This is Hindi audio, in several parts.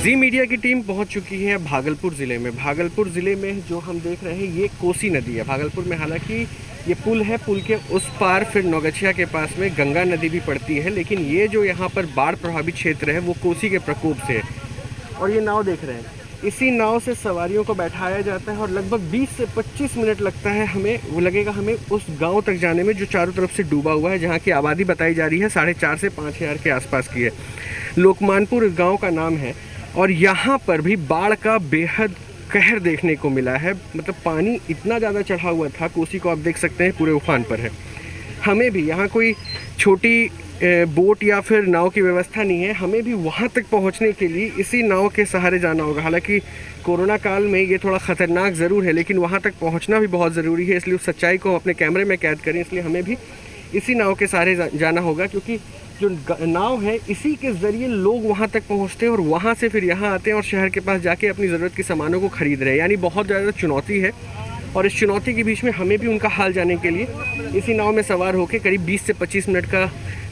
जी मीडिया की टीम पहुंच चुकी है भागलपुर ज़िले में। भागलपुर ज़िले में जो हम देख रहे हैं ये कोसी नदी है। भागलपुर में हालांकि ये पुल है, पुल के उस पार फिर नौगछिया के पास में गंगा नदी भी पड़ती है, लेकिन ये जो यहाँ पर बाढ़ प्रभावित क्षेत्र है वो कोसी के प्रकोप से है। और ये नाव देख रहे हैं, इसी नाव से सवारियों को बैठाया जाता है और लगभग 20 से 25 मिनट लगता है हमें उस गाँव तक जाने में जो चारों तरफ से डूबा हुआ है, जहाँ की आबादी बताई जा रही है 4,500 से 5,000 के आसपास की है। लोकमानपुर गाँव का नाम है और यहाँ पर भी बाढ़ का बेहद कहर देखने को मिला है। मतलब पानी इतना ज़्यादा चढ़ा हुआ था, कोसी को आप देख सकते हैं पूरे उफान पर है। हमें भी यहाँ कोई छोटी बोट या फिर नाव की व्यवस्था नहीं है, हमें भी वहाँ तक पहुँचने के लिए इसी नाव के सहारे जाना होगा। हालांकि कोरोना काल में ये थोड़ा ख़तरनाक ज़रूर है, लेकिन वहाँ तक पहुँचना भी बहुत ज़रूरी है, इसलिए उस सच्चाई को अपने कैमरे में कैद करें। इसलिए हमें भी इसी नाव के सहारे जाना होगा, क्योंकि जो नाव है इसी के ज़रिए लोग वहाँ तक पहुँचते हैं और वहाँ से फिर यहाँ आते हैं और शहर के पास जाके अपनी ज़रूरत के सामानों को ख़रीद रहे हैं। यानी बहुत ज़्यादा चुनौती है और इस चुनौती के बीच में हमें भी उनका हाल जाने के लिए इसी नाव में सवार होकर करीब 20 से 25 मिनट का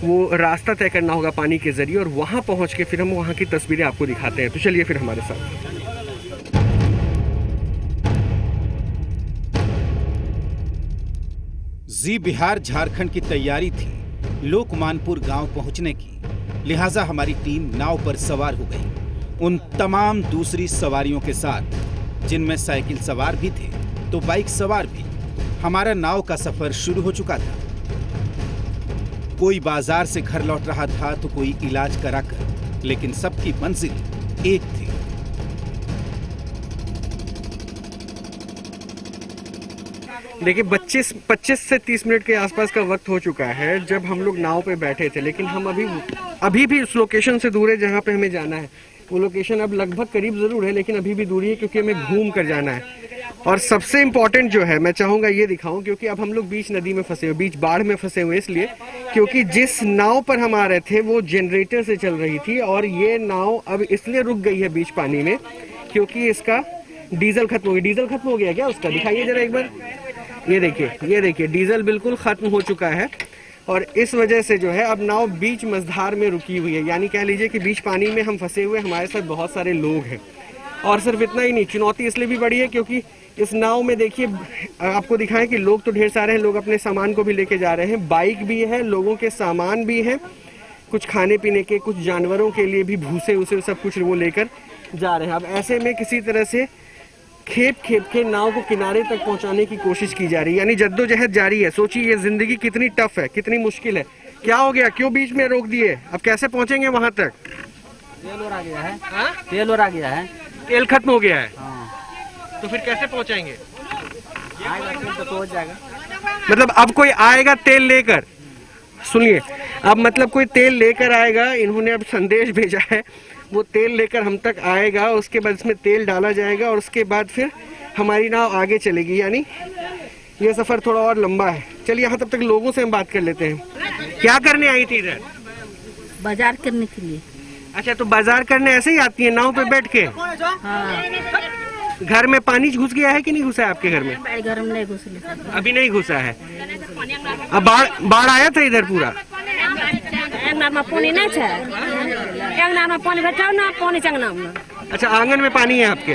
वो रास्ता तय करना होगा पानी के ज़रिए, और वहाँ पहुँच के फिर हम वहाँ की तस्वीरें आपको दिखाते हैं। तो चलिए फिर हमारे साथ। जी बिहार झारखंड की तैयारी थी लोकमानपुर गांव पहुंचने की, लिहाजा हमारी टीम नाव पर सवार हो गई उन तमाम दूसरी सवारियों के साथ, जिनमें साइकिल सवार भी थे तो बाइक सवार भी। हमारा नाव का सफर शुरू हो चुका था। कोई बाजार से घर लौट रहा था तो कोई इलाज कराकर, लेकिन सबकी मंजिल एक थी। देखिए 25 से 30 मिनट के आसपास का वक्त हो चुका है जब हम लोग नाव पे बैठे थे, लेकिन हम अभी भी उस लोकेशन से दूर है जहाँ पे हमें जाना है। वो लोकेशन अब लगभग करीब ज़रूर है, लेकिन अभी भी दूरी है, क्योंकि हमें घूम कर जाना है। और सबसे इम्पॉर्टेंट जो है मैं चाहूँगा ये दिखाऊँ, क्योंकि अब हम लोग बीच नदी में फंसे हुए, बीच बाढ़ में फंसे हुए, इसलिए क्योंकि जिस नाव पर हम आ रहे थे वो जनरेटर से चल रही थी और ये नाव अब इसलिए रुक गई है बीच पानी में क्योंकि इसका डीजल खत्म हो गया। डीजल खत्म हो गया क्या उसका? दिखाइए जरा एक बार। ये देखिए डीजल बिल्कुल ख़त्म हो चुका है और इस वजह से जो है अब नाव बीच मझधार में रुकी हुई है। यानी कह लीजिए कि बीच पानी में हम फंसे हुए, हमारे साथ बहुत सारे लोग हैं। और सिर्फ इतना ही नहीं, चुनौती इसलिए भी बड़ी है क्योंकि इस नाव में देखिए आपको दिखाएं कि लोग तो ढेर सारे हैं, लोग अपने सामान को भी लेके जा रहे हैं, बाइक भी है, लोगों के सामान भी हैं, कुछ खाने पीने के, कुछ जानवरों के लिए भी भूसे उसे सब कुछ वो लेकर जा रहे हैं। अब ऐसे में किसी तरह से खेप के नाव को किनारे तक पहुंचाने की कोशिश की जा रही है, यानी जद्दोजहद जारी है। सोचिए ये जिंदगी कितनी टफ है, कितनी मुश्किल है। क्या हो गया, क्यों बीच में रोक दिए? अब कैसे पहुंचेंगे वहां तक? तेल और आ गया है। तेल और आ गया है। तेल खत्म हो गया है। हाँ। तो फिर कैसे पहुंचाएंगे? आएगा तेल तो पहुंच जाएगा। मतलब अब कोई आएगा तेल लेकर? सुनिए, अब मतलब कोई तेल लेकर आएगा। इन्होंने अब संदेश भेजा है, वो तेल लेकर हम तक आएगा, उसके बाद इसमें तेल डाला जाएगा और उसके बाद फिर हमारी नाव आगे चलेगी। यानी ये सफ़र थोड़ा और लंबा है। चलिए यहाँ तब तक लोगों से हम बात कर लेते हैं। क्या करने आई थी इधर? बाजार करने के लिए। अच्छा, तो बाजार करने ऐसे ही आती है नाव पे बैठ के? हाँ। घर में पानी घुस गया है कि नहीं घुसा है आपके घर में? घर में नहीं घुसा। अभी नहीं घुसा है। अब बाढ़ आया था इधर पूरा? पानी नहीं है, पानी बैठाओ ना, पानी चंगना में। अच्छा, आंगन में पानी है आपके?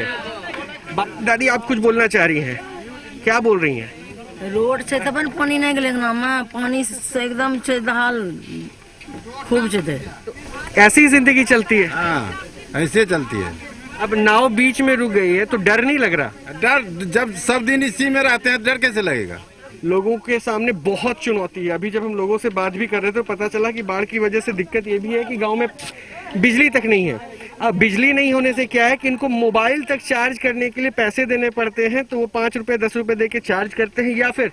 दादी आप कुछ बोलना चाह रही हैं, क्या बोल रही हैं? रोड से तब पानी नहीं गले ना, पानी से एकदम हाल खूब जदे। ऐसी जिंदगी चलती है? हाँ, ऐसे चलती है। अब नाव बीच में रुक गई है तो डर नहीं लग रहा? डर जब सब दिन इसी में रहते हैं, डर कैसे लगेगा? लोगों के सामने बहुत चुनौती है। अभी जब हम लोगों से बात भी कर रहे थे तो पता चला कि बाढ़ की वजह से दिक्कत ये भी है कि गांव में बिजली तक नहीं है। अब बिजली नहीं होने से क्या है कि इनको मोबाइल तक चार्ज करने के लिए पैसे देने पड़ते हैं, तो वो 5 रुपये 10 रुपये दे के चार्ज करते हैं, या फिर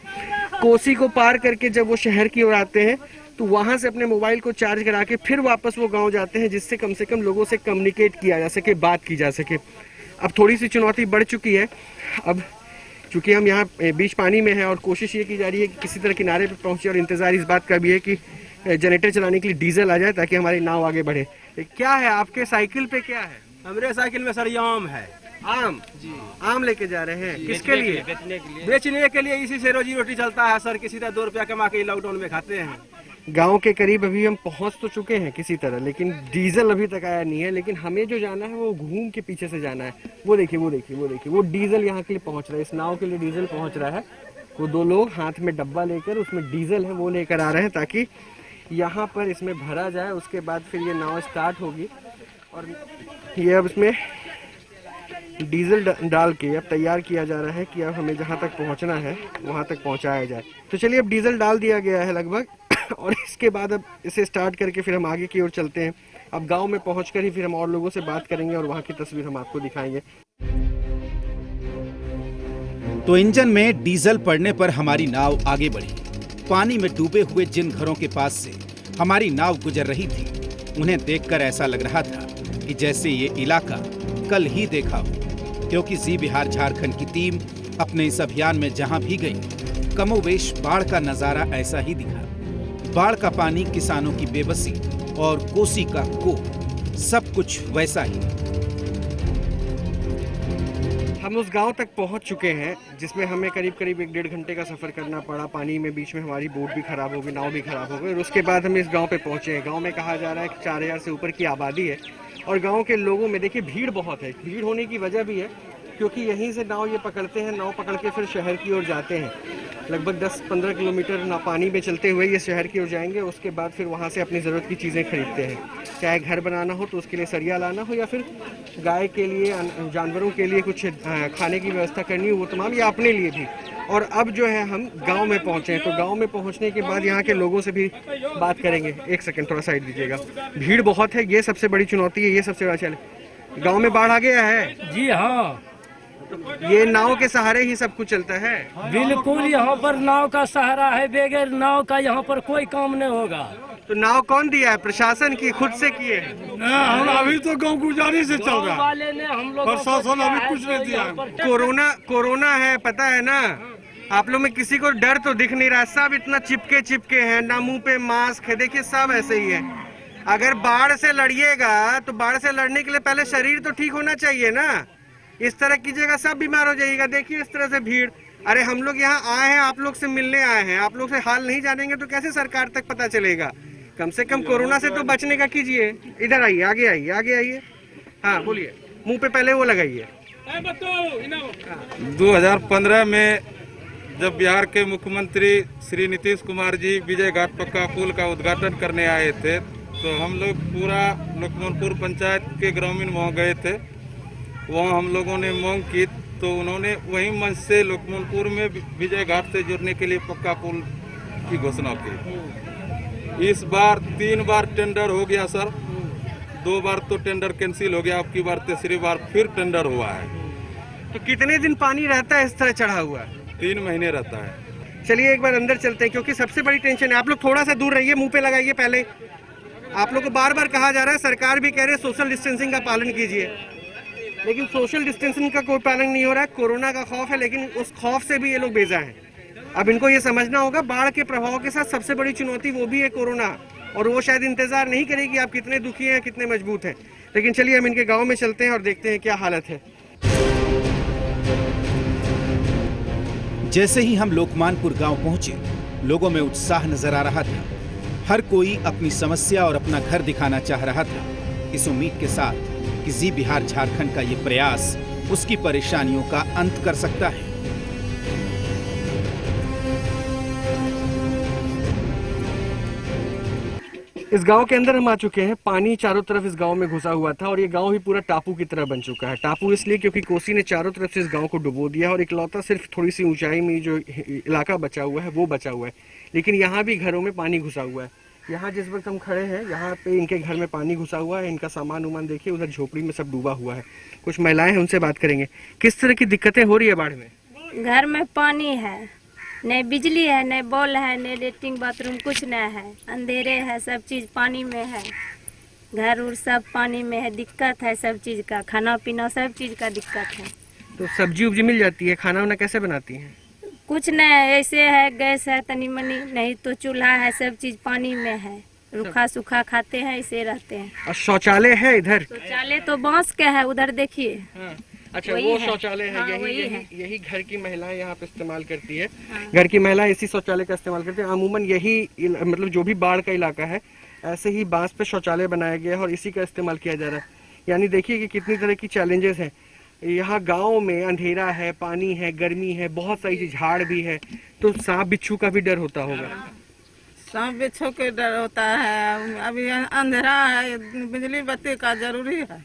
कोसी को पार करके जब वो शहर की ओर आते हैं तो वहाँ से अपने मोबाइल को चार्ज करा के फिर वापस वो गाँव जाते हैं, जिससे कम से कम लोगों से कम्युनिकेट किया जा सके, बात की जा सके। अब थोड़ी सी चुनौती बढ़ चुकी है। अब चूँकि हम यहाँ बीच पानी में हैं और कोशिश ये की जा रही है कि किसी तरह किनारे पर पहुँचे, और इंतज़ार इस बात का भी है कि जनरेटर चलाने के लिए डीजल आ जाए ताकि हमारी नाव आगे बढ़े। क्या है आपके साइकिल पे, क्या है? हमारे साइकिल में सर ये आम है। आम जी? आम लेके जा रहे हैं, किसके लिए? बेचने के लिए। इसी से रोजी रोटी चलता है सर। किसी तरह 2 रुपया कमा के लॉकडाउन में खाते हैं। गांव के करीब अभी हम पहुंच तो चुके हैं किसी तरह, लेकिन डीजल अभी तक आया नहीं है। लेकिन हमें जो जाना है वो घूम के पीछे से जाना है। वो देखिए वो देखिए वो देखिए, वो डीजल यहाँ के लिए पहुंच रहा है, इस नाव के लिए डीजल पहुंच रहा है। वो दो लोग हाथ में डब्बा लेकर, उसमें डीजल है वो लेकर आ रहे हैं, ताकि यहाँ पर इसमें भरा जाए। उसके बाद फिर ये नाव स्टार्ट होगी और ये अब इसमें डीजल डाल के अब तैयार किया जा रहा है कि अब हमें जहाँ तक पहुँचना है वहाँ तक पहुँचाया जाए। तो चलिए अब डीजल डाल दिया गया है लगभग और इसके बाद अब इसे स्टार्ट करके फिर हम आगे की ओर चलते हैं। अब गांव में पहुंचकर ही फिर हम और लोगों से बात करेंगे और वहाँ की तस्वीर हम आपको दिखाएंगे। तो इंजन में डीजल पड़ने पर हमारी नाव आगे बढ़ी। पानी में डूबे हुए जिन घरों के पास से हमारी नाव गुजर रही थी, उन्हें देखकर ऐसा लग रहा था कि जैसे ये इलाका कल ही देखा हो, क्योंकि जी बिहार झारखंड की टीम अपने इस अभियान में जहां भी गई, कमोवेश बाढ़ का नजारा ऐसा ही दिखा। बाढ़ का पानी, किसानों की बेबसी और कोसी का कोप, सब कुछ वैसा ही। हम उस गांव तक पहुंच चुके हैं जिसमें हमें करीब करीब 1-1.5 घंटे का सफ़र करना पड़ा। पानी में बीच में हमारी बोट भी खराब हो गई, नाव भी खराब हो गई और उसके बाद हम इस गांव पे पहुंचे हैं। गांव में कहा जा रहा है कि 4000 से ऊपर की आबादी है और गांव के लोगों में देखिए भीड़ बहुत है। भीड़ होने की वजह भी है क्योंकि यहीं से नाव ये पकड़ते हैं, नाव पकड़ के फिर शहर की ओर जाते हैं। लगभग 10-15 किलोमीटर ना पानी में चलते हुए ये शहर की ओर जाएंगे। उसके बाद फिर वहाँ से अपनी ज़रूरत की चीज़ें खरीदते हैं, चाहे घर बनाना हो तो उसके लिए सरिया लाना हो या फिर गाय के लिए, जानवरों के लिए कुछ खाने की व्यवस्था करनी हो, वो तमाम, या अपने लिए भी। और अब जो है हम गांव में पहुंचे हैं, तो गांव में पहुंचने के बाद यहाँ के लोगों से भी बात करेंगे। एक सेकंड थोड़ा साइड दीजिएगा, भीड़ बहुत है, ये सबसे बड़ी चुनौती है, ये सबसे बड़ा चैलेंज। गाँव में बाढ़ आ गया है जी हाँ, ये नाव के सहारे ही सब कुछ चलता है। बिल्कुल यहाँ पर नाव का सहारा है, बगैर नाव का यहाँ पर कोई काम नहीं होगा। तो नाव कौन दिया है? प्रशासन की, खुद से किए हैं? हम अभी तो गाँव गुजारी से चल गाँव रहा है, वाले ने हम लोग प्रशासन अभी कुछ नहीं दिया है। कोरोना है, पता है ना? आप लोग में किसी को डर तो दिख नहीं रहा, सब इतना चिपके हैं, ना मुंह पे मास्क है, देखिए सब ऐसे ही है। अगर बाढ़ से लड़िएगा तो बाढ़ से लड़ने के लिए पहले शरीर तो ठीक होना चाहिए ना। इस तरह कीजिएगा सब बीमार हो जाइएगा। देखिए इस तरह से भीड़। अरे हम लोग यहाँ आए हैं, आप लोग से मिलने आए हैं, आप लोग से हाल नहीं जानेंगे तो कैसे सरकार तक पता चलेगा? कम से कम कोरोना से तो बचने का कीजिए। इधर आइए, आगे आइए, आगे आइए। हाँ बोलिए, मुंह पे पहले वो लगाइए। 2015 में जब बिहार के मुख्यमंत्री श्री नीतीश कुमार जी विजय घाट पक्का पुल का उद्घाटन करने आए थे, तो हम लोग पूरा लक्ष्मणपुर पंचायत के ग्रामीण वहाँ गए थे। वहाँ हम लोगों ने मांग की तो उन्होंने वहीं मंच से लक्ष्मणपुर में विजय घाट से जुड़ने के लिए पक्का पुल की घोषणा की। इस बार 3 बार टेंडर हो गया सर, 2 बार तो टेंडर कैंसिल हो गया, अब की बार तीसरी बार फिर टेंडर हुआ है। तो कितने दिन पानी रहता है इस तरह चढ़ा हुआ? 3 महीने रहता है। चलिए एक बार अंदर चलते हैं, क्योंकि सबसे बड़ी टेंशन है। आप लोग थोड़ा सा दूर रहिए, मुंह पे लगाइए पहले। आप लोग को बार बार कहा जा रहा है, सरकार भी कह रही है सोशल डिस्टेंसिंग का पालन कीजिए, लेकिन सोशल डिस्टेंसिंग का कोई पालन नहीं हो रहा है। कोरोना का खौफ है, लेकिन उस खौफ से भी ये लोग बेजा हैं। अब इनको ये समझना होगा, बाढ़ के प्रभाव के साथ सबसे बड़ी चुनौती वो भी है कोरोना, और वो शायद इंतजार नहीं करेगी आप कितने दुखी हैं, कितने मजबूत हैं। लेकिन चलिए हम इनके गाँव में चलते हैं और देखते हैं क्या हालत है। जैसे ही हम लोकमानपुर गांव पहुंचे, लोगों में उत्साह नजर आ रहा था। हर कोई अपनी समस्या और अपना घर दिखाना चाह रहा था, इस उम्मीद के साथ कि जी बिहार झारखंड का ये प्रयास उसकी परेशानियों का अंत कर सकता है। इस गांव के अंदर हम आ चुके हैं। पानी चारों तरफ इस गांव में घुसा हुआ था और ये गांव भी पूरा टापू की तरह बन चुका है। टापू इसलिए क्योंकि कोसी ने चारों तरफ से इस गांव को डुबो दिया और इकलौता सिर्फ थोड़ी सी ऊंचाई में जो इलाका बचा हुआ है वो बचा हुआ है। लेकिन यहाँ भी घरों में पानी घुसा हुआ है। यहाँ जिस वक्त हम खड़े हैं, यहाँ पे इनके घर में पानी घुसा हुआ है। इनका सामान उमान देखिए, उधर झोपड़ी में सब डूबा हुआ है। कुछ महिलाएं हैं, उनसे बात करेंगे। किस तरह की दिक्कतें हो रही है बाढ़ में? घर में पानी है, नहीं बिजली है, नहीं बॉल है, नहीं लेटरिन बाथरूम, कुछ नहीं है, अंधेरे है, सब चीज पानी में है। घर उर सब पानी में है, दिक्कत है सब चीज का, खाना पीना सब चीज का दिक्कत है। तो सब्जी उब्जी मिल जाती है? खाना वाना कैसे बनाती हैं? कुछ नहीं, ऐसे है, गैस है तनी मनी, नहीं तो चूल्हा है, सब चीज पानी में है। रूखा सूखा खाते हैं, ऐसे रहते हैं। और शौचालय है इधर? शौचालय तो बांस के है, उधर देखिए। अच्छा, वही वो है। शौचालय है, हाँ, यही वही यही है। यही घर की महिलाएं यहाँ पे इस्तेमाल करती है। हाँ। घर की महिलाएं इसी शौचालय का इस्तेमाल करती है। अमूमन यही मतलब जो भी बाढ़ का इलाका है, ऐसे ही बांस पे शौचालय बनाया गया है और इसी का इस्तेमाल किया जा रहा है। यानी देखिए कि कितनी तरह की चैलेंजेस हैं। यहाँ गाँव में अंधेरा है, पानी है, गर्मी है, बहुत सारी झाड़ भी है, तो सांप बिच्छू का भी डर होता होगा। सांप बिच्छू के डर होता है, अभी अंधेरा है, बिजली बत्ती का जरूरी है।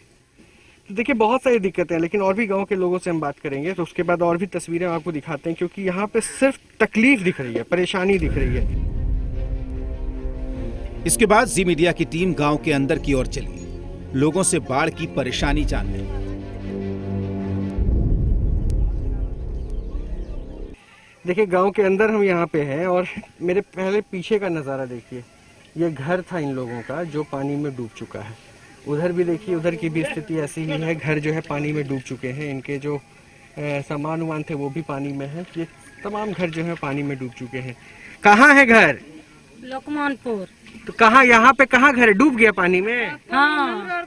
तो देखिए बहुत सारी दिक्कतें हैं, लेकिन और भी गांव के लोगों से हम बात करेंगे, तो उसके बाद और भी तस्वीरें हम आपको दिखाते हैं, क्योंकि यहाँ पे सिर्फ तकलीफ दिख रही है, परेशानी दिख रही है। इसके बाद जी मीडिया की टीम गांव के अंदर की ओर चली, लोगों से बाढ़ की परेशानी जानने। देखिए गांव के अंदर हम यहाँ पे हैं और मेरे पहले पीछे का नज़ारा देखिए। ये घर था इन लोगों का जो पानी में डूब चुका है। उधर भी देखिए, उधर की भी स्थिति ऐसी ही है, घर जो है पानी में डूब चुके हैं। इनके जो सामान वामान थे वो भी पानी में है। ये तमाम घर जो है पानी में डूब चुके हैं। कहाँ है घर? लोकमानपुर। तो कहाँ, यहाँ पे कहाँ घर है? डूब गया पानी में? हाँ,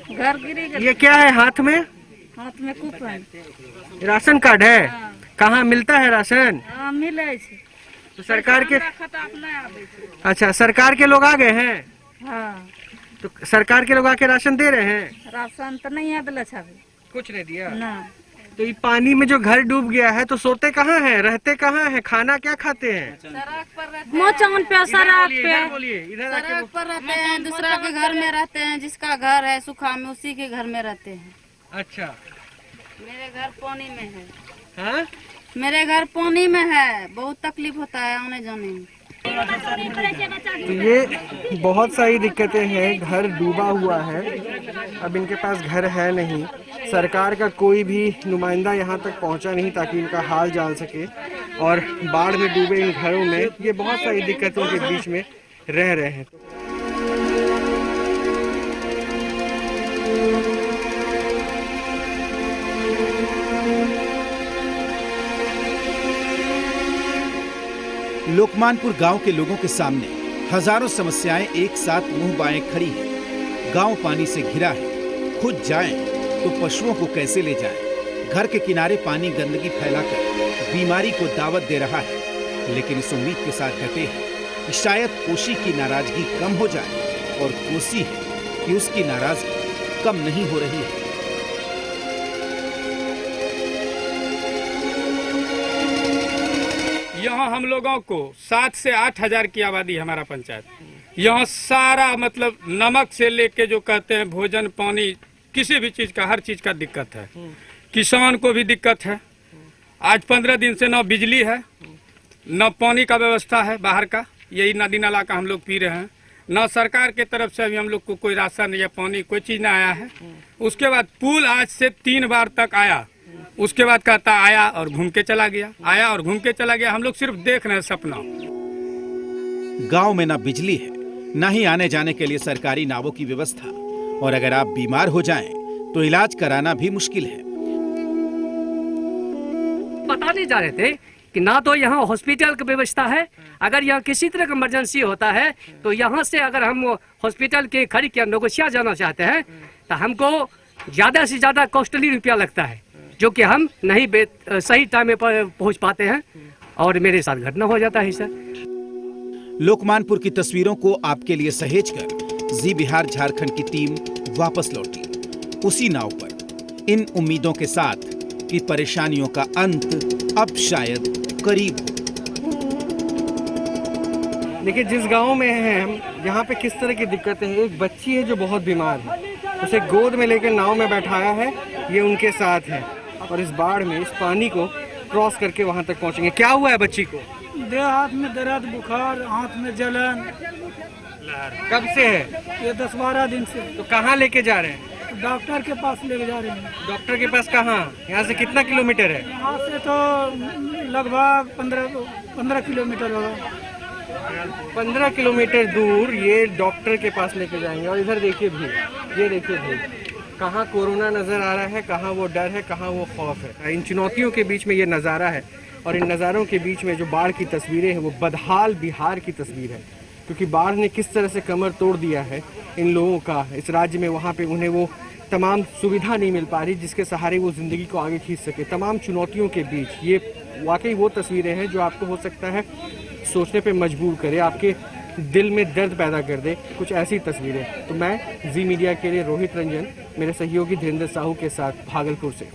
घर गिरी। ये क्या है हाथ में? हाथ में कूपन। राशन कार्ड है? कहाँ मिलता है राशन? हाँ, मिले छे। तो सरकार के, अच्छा सरकार के लोग आ गए हैं? हाँ, तो सरकार के लोग आके राशन दे रहे हैं? राशन तो नहीं है दिला छावे। कुछ नहीं दिया ना। तो ये पानी में जो घर डूब गया है, तो सोते कहाँ हैं, रहते कहाँ हैं, खाना क्या खाते हैं? मोचान पे, सड़क पे। इधर बोलिए, इधर आके सड़क पर रहते हैं, दूसरा के घर में रहते हैं, जिसका घर है सूखा में उसी के घर में रहते हैं। अच्छा, मेरे घर पानी में है। हाँ मेरे घर पानी में है, बहुत तकलीफ होता है आने जाने में। तो ये बहुत सारी दिक्कतें हैं। घर डूबा हुआ है, अब इनके पास घर है नहीं। सरकार का कोई भी नुमाइंदा यहाँ तक पहुँचा नहीं ताकि इनका हाल जान सके, और बाढ़ में डूबे इन घरों में ये बहुत सारी दिक्कतों के बीच में रह रहे हैं। लोकमानपुर गांव के लोगों के सामने हजारों समस्याएं एक साथ मुंह बाएं खड़ी हैं। गांव पानी से घिरा है, खुद जाएं तो पशुओं को कैसे ले जाएं? घर के किनारे पानी गंदगी फैलाकर बीमारी को दावत दे रहा है, लेकिन इस उम्मीद के साथ डटे हैं कि शायद कोसी की नाराजगी कम हो जाए, और कोसी है कि उसकी नाराजगी कम नहीं हो रही है। यहाँ हम लोगों को 7 से 8 हजार की आबादी है हमारा पंचायत। यहाँ सारा मतलब नमक से लेके जो कहते हैं भोजन पानी किसी भी चीज का, हर चीज का दिक्कत है। किसान को भी दिक्कत है। आज 15 दिन से न बिजली है, न पानी का व्यवस्था है बाहर का, यही नदी नाला का हम लोग पी रहे हैं। न सरकार के तरफ से अभी हम लोग को कोई राशन या पानी कोई चीज ना आया है। उसके बाद पुल आज से 3 बार तक आया, उसके बाद कहता आया और घूम के चला गया, आया और घूम के चला गया। हम लोग सिर्फ देख रहे हैं सपना। गांव में ना बिजली है, ना ही आने जाने के लिए सरकारी नावों की व्यवस्था, और अगर आप बीमार हो जाएं तो इलाज कराना भी मुश्किल है। पता नहीं जा रहे थे कि ना तो यहाँ हॉस्पिटल की व्यवस्था है। अगर यहाँ किसी तरह का इमरजेंसी होता है तो यहाँ से अगर हम हॉस्पिटल के खरीद के नगोशिया जाना चाहते हैं तो हमको ज़्यादा से ज़्यादा कॉस्टली रुपया लगता है, जो कि हम नहीं सही टाइम पर पहुँच पाते हैं, और मेरे साथ घटना हो जाता है सर। लोकमानपुर की तस्वीरों को आपके लिए सहेज कर जी बिहार झारखंड की टीम वापस लौटी, उसी नाव पर, इन उम्मीदों के साथ कि परेशानियों का अंत अब शायद करीब हो। देखिए जिस गांव में हैं हम, यहाँ पे किस तरह की दिक्कतें हैं। एक बच्ची है जो बहुत बीमार है, उसे गोद में लेकर नाव में बैठाया है, ये उनके साथ है, और इस बाढ़ में इस पानी को क्रॉस करके वहाँ तक पहुँचेंगे। क्या हुआ है बच्ची को? देह हाथ में दर्द, बुखार, हाथ में जलन। कब से है? ये 10-12 दिन से। तो कहाँ लेके जा रहे हैं? डॉक्टर के पास लेके जा रहे हैं। डॉक्टर के पास कहाँ? यहाँ से कितना किलोमीटर है? यहाँ से तो लगभग 15 किलोमीटर होगा। 15 किलोमीटर दूर ये डॉक्टर के पास लेके जाएंगे। और इधर देखिए भीड़, ये देखिए भीड़, कहाँ कोरोना नज़र आ रहा है, कहाँ वो डर है, कहाँ वो खौफ है। इन चुनौतियों के बीच में ये नज़ारा है, और इन नज़ारों के बीच में जो बाढ़ की तस्वीरें हैं वो बदहाल बिहार की तस्वीर है, क्योंकि बाढ़ ने किस तरह से कमर तोड़ दिया है इन लोगों का। इस राज्य में वहाँ पे उन्हें वो तमाम सुविधा नहीं मिल पा रही जिसके सहारे वो ज़िंदगी को आगे खींच सके। तमाम चुनौतियों के बीच ये वाकई वो तस्वीरें हैं जो आपको हो सकता है सोचने पे मजबूर करे, आपके दिल में दर्द पैदा कर दे, कुछ ऐसी तस्वीरें। तो मैं जी मीडिया के लिए रोहित रंजन, मेरे सहयोगी धीरेन्द्र साहू के साथ भागलपुर से।